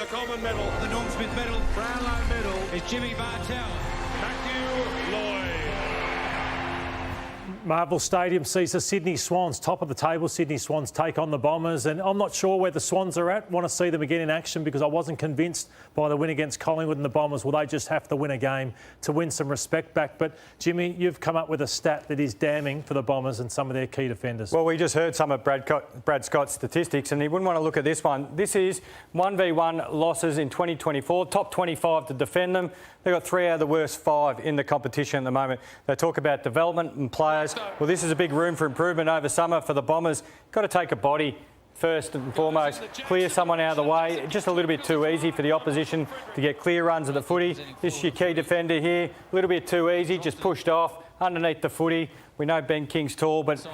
the Coleman medal. The Norm Smith medal. Brownlow medal is Jimmy Bartel. Matthew Lloyd. Marvel Stadium sees the Sydney Swans, top of the table. Sydney Swans take on the Bombers, and I'm not sure where the Swans are at. Want to see them again in action because I wasn't convinced by the win against Collingwood and the Bombers. Well, they just have to win a game to win some respect back. But, Jimmy, you've come up with a stat that is damning for the Bombers and some of their key defenders. Well, we just heard some of Brad Scott's statistics, and he wouldn't want to look at this one. This is 1v1 losses in 2024, top 25 to defend them. They've got 3 out of the worst 5 in the competition at the moment. They talk about development and players. Well, this is a big room for improvement over summer for the Bombers. Got to take a body first and foremost, clear someone out of the way. Just a little bit too easy for the opposition to get clear runs of the footy. This is your key defender here. A little bit too easy, just pushed off underneath the footy. We know Ben King's tall, but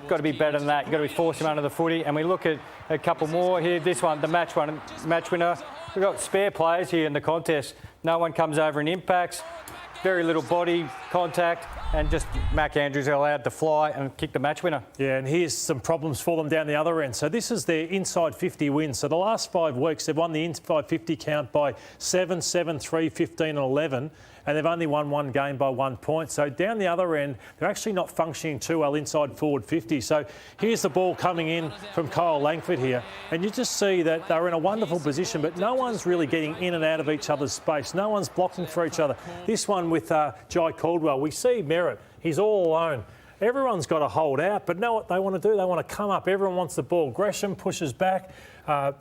got to be better than that. You've got to be forced him under the footy. And we look at a couple more here. This one, the match winner. We've got spare players here in the contest. No one comes over and impacts. Very little body contact, and just Mac Andrews are allowed to fly and kick the match winner. Yeah, and here's some problems for them down the other end. So this is their inside 50 wins. So the last 5 weeks, they've won the inside 50 count by 7, 7, 3, 15 and 11. And they've only won 1 game by 1 point. So down the other end, they're actually not functioning too well inside forward 50. So here's the ball coming in from Kyle Langford here. And you just see that they're in a wonderful position, but no one's really getting in and out of each other's space. No one's blocking for each other. This one with Jai Caldwell, we see Merritt. He's all alone. Everyone's got to hold out, but know what they want to do? They want to come up. Everyone wants the ball. Gresham pushes back.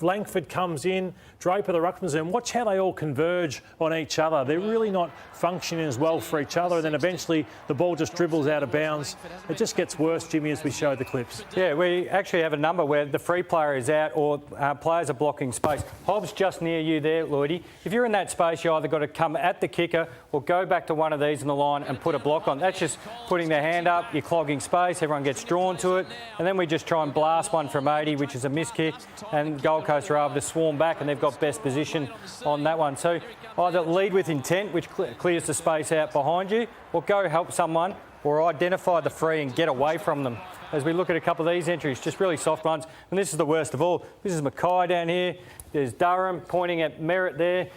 Langford comes in. Draper, the ruckman's in. Watch how they all converge on each other. They're really not functioning as well for each other. And then eventually the ball just dribbles out of bounds. It just gets worse, Jimmy, as we show the clips. Yeah, we actually have a number where the free player is out or players are blocking space. Hobbs just near you there, Lloydie. If you're in that space, you either got to come at the kicker or go back to one of these in the line and put a block on. That's just putting their hand up. You're clogging space. Everyone gets drawn to it. And then we just try and blast one from 80, which is a miss kick. And Gold Coast are able to swarm back, and they've got best position on that one. So either lead with intent, which clears the space out behind you, or go help someone, or identify the free and get away from them. As we look at a couple of these entries, just really soft runs. And this is the worst of all. This is Mackay down here. There's Durham pointing at Merritt there.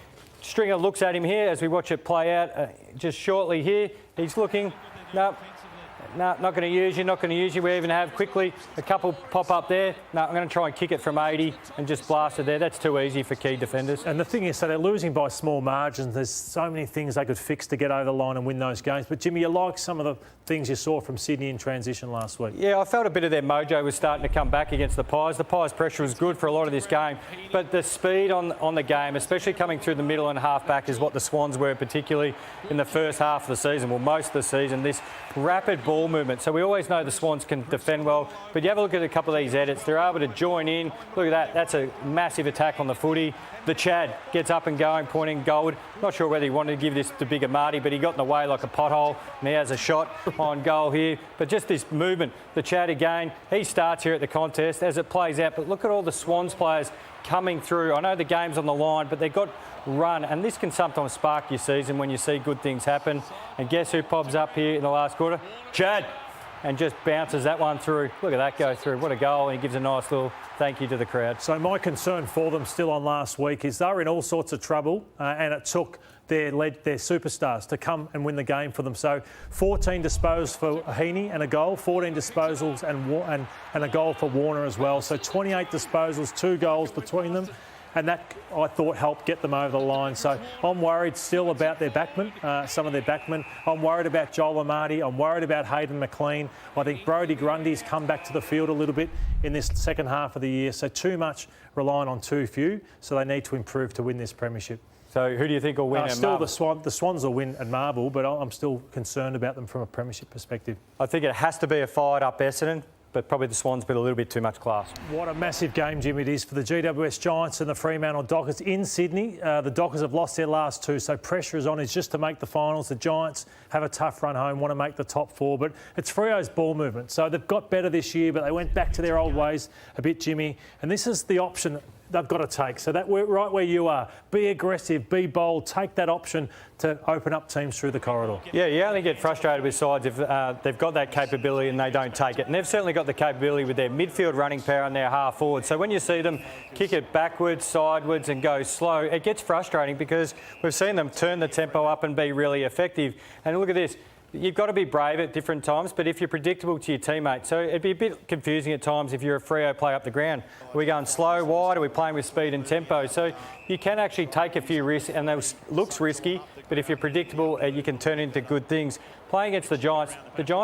Stringer looks at him here as we watch it play out just shortly here. He's looking, no, not going to use you, not going to use you. We even have quickly a couple pop up there. No, I'm going to try and kick it from 80 and just blast it there. That's too easy for key defenders. And the thing is, so they're losing by small margins. There's so many things they could fix to get over the line and win those games. But, Jimmy, you like some of the things you saw from Sydney in transition last week? Yeah, I felt a bit of their mojo was starting to come back against the Pies. The Pies' pressure was good for a lot of this game. But the speed on the game, especially coming through the middle and half-back, is what the Swans were, particularly in the first half of the season, well, most of the season. This rapid ball movement. So we always know the Swans can defend well, but you have a look at a couple of these edits. They're able to join in. Look at that. That's a massive attack on the footy. The Chad gets up and going, pointing gold. Not sure whether he wanted to give this to Bigger Marty, but he got in the way like a pothole, and he has a shot on goal here. But just this movement, the Chad again, he starts here at the contest as it plays out. But look at all the Swans players coming through. I know the game's on the line, but they've got run, and this can sometimes spark your season when you see good things happen. And guess who pops up here in the last quarter? Chad. And just bounces that one through. Look at that go through. What a goal. And he gives a nice little thank you to the crowd. So my concern for them still on last week is they're in all sorts of trouble, and it took their superstars to come and win the game for them. So 14 disposals for Heaney and a goal, 14 disposals and a goal for Warner as well. So 28 disposals, 2 goals between them. And that, I thought, helped get them over the line. So I'm worried still about their backmen, some of their backmen. I'm worried about Joel Amati. I'm worried about Hayden McLean. I think Brodie Grundy's come back to the field a little bit in this second half of the year. So too much relying on too few. So they need to improve to win this premiership. So who do you think will win? Still the Swans will win at Marvel, but I'm still concerned about them from a premiership perspective. I think it has to be a fired-up Essendon, but probably the Swans put a little bit too much class. What a massive game, Jimmy, it is for the GWS Giants and the Fremantle Dockers in Sydney. The Dockers have lost their last 2, so pressure is on. It's just to make the finals. The Giants have a tough run home, want to make the top 4, but it's Freo's ball movement. So they've got better this year, but they went back to their old ways a bit, Jimmy. And this is the option they've got to take. So that right where you are, be aggressive, be bold, take that option to open up teams through the corridor. Yeah, you only get frustrated with sides if they've got that capability and they don't take it. And they've certainly got the capability with their midfield running power and their half forward. So when you see them kick it backwards, sideways and go slow, it gets frustrating because we've seen them turn the tempo up and be really effective. And look at this. You've got to be brave at different times, but if you're predictable to your teammates, so it'd be a bit confusing at times if you're a Freo play up the ground. Are we going slow, wide? Are we playing with speed and tempo? So you can actually take a few risks, and that looks risky, but if you're predictable, you can turn into good things. Playing against the Giants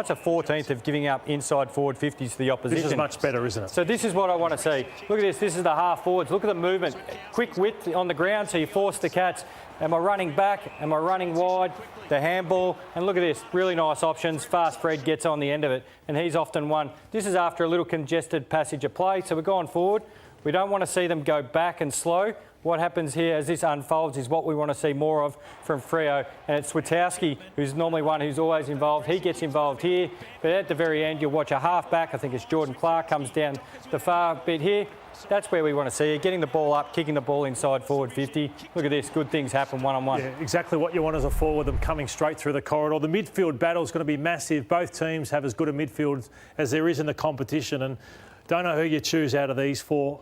are 14th of giving up inside forward 50s to the opposition. This is much better, isn't it? So this is what I want to see. Look at this. This is the half forwards. Look at the movement. Quick width on the ground, so you force the Cats. Am I running back? Am I running wide? The handball. And look at this. Really nice options. Fast Fred gets on the end of it, and he's often won. This is after a little congested passage of play, so we're going forward. We don't want to see them go back and slow. What happens here as this unfolds is what we want to see more of from Freo. And it's Switowski, who's normally one who's always involved. He gets involved here. But at the very end, you'll watch a half-back. I think it's Jordan Clark comes down the far bit here. That's where we want to see it. Getting the ball up, kicking the ball inside forward 50. Look at this. Good things happen one-on-one. Yeah, exactly what you want as a forward, them coming straight through the corridor. The midfield battle is going to be massive. Both teams have as good a midfield as there is in the competition. And don't know who you choose out of these four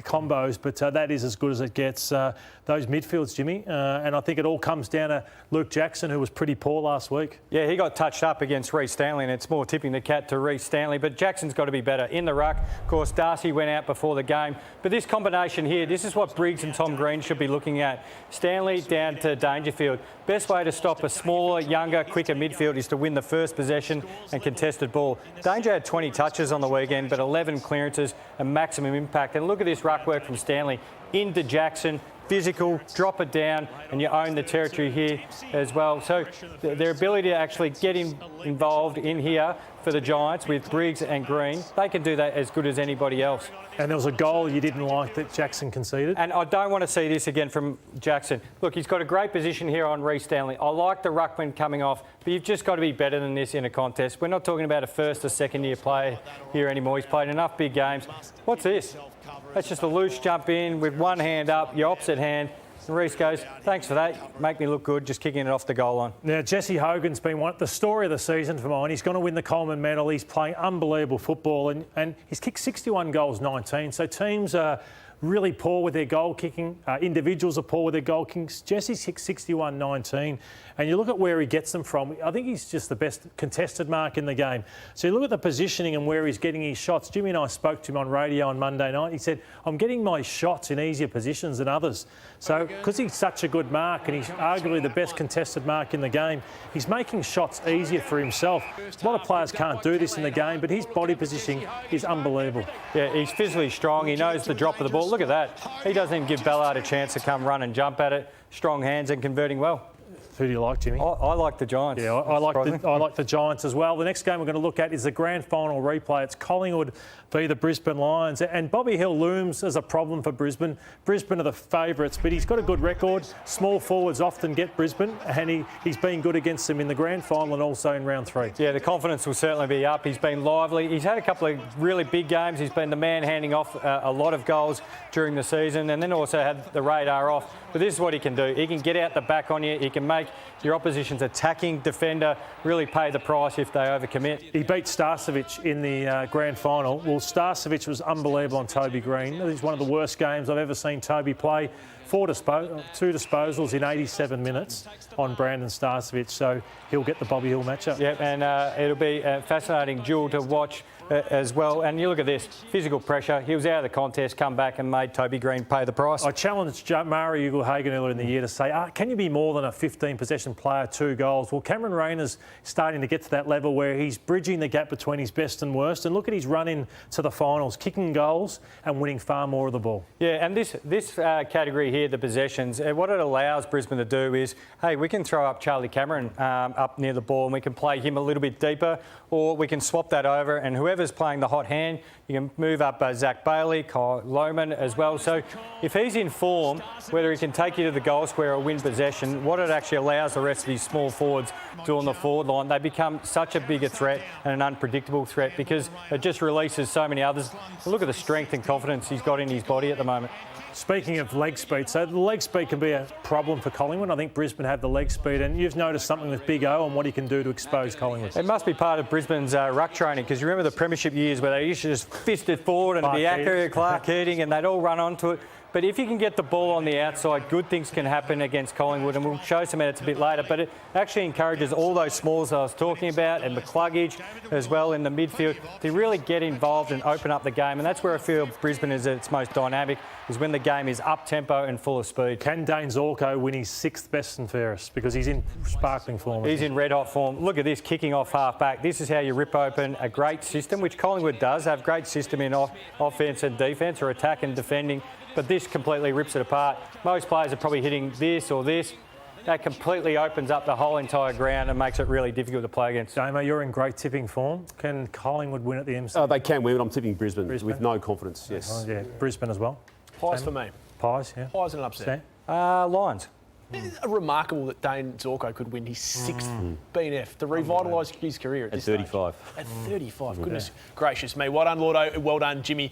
combos, but that is as good as it gets. Those midfields, Jimmy. And I think it all comes down to Luke Jackson, who was pretty poor last week. Yeah, he got touched up against Reece Stanley, and it's more tipping the cat to Reece Stanley. But Jackson's got to be better in the ruck. Of course, Darcy went out before the game. But this combination here, this is what Briggs and Tom Green should be looking at. Stanley down to Dangerfield. Best way to stop a smaller, younger, quicker midfield is to win the first possession and contested ball. Danger had 20 touches on the weekend, but 11 clearances and maximum impact. And look at this ruck work from Stanley into Jackson. Physical, drop it down, and you own the territory here as well. So their ability to actually get involved in here for the Giants with Briggs and Green, they can do that as good as anybody else. And there was a goal you didn't like that Jackson conceded. And I don't want to see this again from Jackson. Look, he's got a great position here on Reece Stanley. I like the ruckman coming off, but you've just got to be better than this in a contest. We're not talking about a first or second year player here anymore. He's played enough big games. What's this? That's just a loose jump in with one hand up, your opposite hand. And Reece goes, thanks for that. Make me look good, just kicking it off the goal line. Now, Jesse Hogan's been the story of the season for mine. He's going to win the Coleman medal. He's playing unbelievable football and he's kicked 61 goals, 19. So teams are really poor with their goal kicking. Individuals are poor with their goal kicking. Jesse's kicked 61-19. And you look at where he gets them from. I think he's just the best contested mark in the game. So you look at the positioning and where he's getting his shots. Jimmy and I spoke to him on radio on Monday night. He said, I'm getting my shots in easier positions than others. So because he's such a good mark and he's arguably the best contested mark in the game, he's making shots easier for himself. A lot of players can't do this in the game, but his body positioning is unbelievable. Yeah, he's physically strong. He knows the drop of the ball. Look at that. He doesn't even give Ballard a chance to come run and jump at it. Strong hands and converting well. Who do you like, Jimmy? I like the Giants. Yeah, I like the Giants as well. The next game we're going to look at is the grand final replay. It's Collingwood v the Brisbane Lions. And Bobby Hill looms as a problem for Brisbane. Brisbane are the favourites, but he's got a good record. Small forwards often get Brisbane, and he's been good against them in the grand final and also in round 3. Yeah, the confidence will certainly be up. He's been lively. He's had a couple of really big games. He's been the man handing off a lot of goals during the season, and then also had the radar off. But this is what he can do. He can get out the back on you. He can make your opposition's attacking defender really pay the price if they overcommit. He beat Starcevic in the grand final. Well, Starcevic was unbelievable on Toby Green. It's one of the worst games I've ever seen Toby play. 2 disposals in 87 minutes on Brandon Starcevic, so he'll get the Bobby Hill matchup. Yep, and it'll be a fascinating duel to watch as well. And you look at this, physical pressure. He was out of the contest, come back and made Toby Green pay the price. I challenged Murray Ugle-Hagan earlier in the year to say, can you be more than a 15-possession player, 2 goals? Well, Cameron Rayner's starting to get to that level where he's bridging the gap between his best and worst. And look at his run in to the finals, kicking goals and winning far more of the ball. Yeah, and this category here, the possessions, what it allows Brisbane to do is, hey, we can throw up Charlie Cameron up near the ball and we can play him a little bit deeper, or we can swap that over and whoever's playing the hot hand, you can move up Zach Bailey, Kyle Lohman as well. So if he's in form, whether he can take you to the goal square or win possession, what it actually allows the rest of these small forwards do on the forward line, they become such a bigger threat and an unpredictable threat because it just releases so many others. Look at the strength and confidence he's got in his body at the moment. Speaking of leg speed, so the leg speed can be a problem for Collingwood. I think Brisbane have the leg speed, and you've noticed something with Big O and what he can do to expose Collingwood. It must be part of Brisbane's ruck training, because you remember the premiership years where they used to just fist it forward and be accurate, Clark Keating, and they'd all run onto it. But if you can get the ball on the outside, good things can happen against Collingwood, and we'll show some edits a bit later. But it actually encourages all those smalls I was talking about and McCluggage as well in the midfield to really get involved and open up the game. And that's where I feel Brisbane is at its most dynamic, is when the game is up-tempo and full of speed. Can Dane Zorko win his 6th best and fairest? Because he's in sparkling form. He's in red-hot form. Look at this, kicking off half-back. This is how you rip open a great system, which Collingwood does, have great system in offence and defence, or attack and defending. But this completely rips it apart. Most players are probably hitting this or this. That completely opens up the whole entire ground and makes it really difficult to play against. Damo, you're in great tipping form. Can Collingwood win at the MC? They can win, but I'm tipping Brisbane with no confidence, yes. Oh, yeah, Brisbane as well. Pies for me. Pies, yeah. Pies and an upset. Lions. It's remarkable that Dane Zorko could win his 6th BNF to revitalise his career at this 35. Stage. At 35, goodness gracious me. Well done, Lordo. Well done, Jimmy.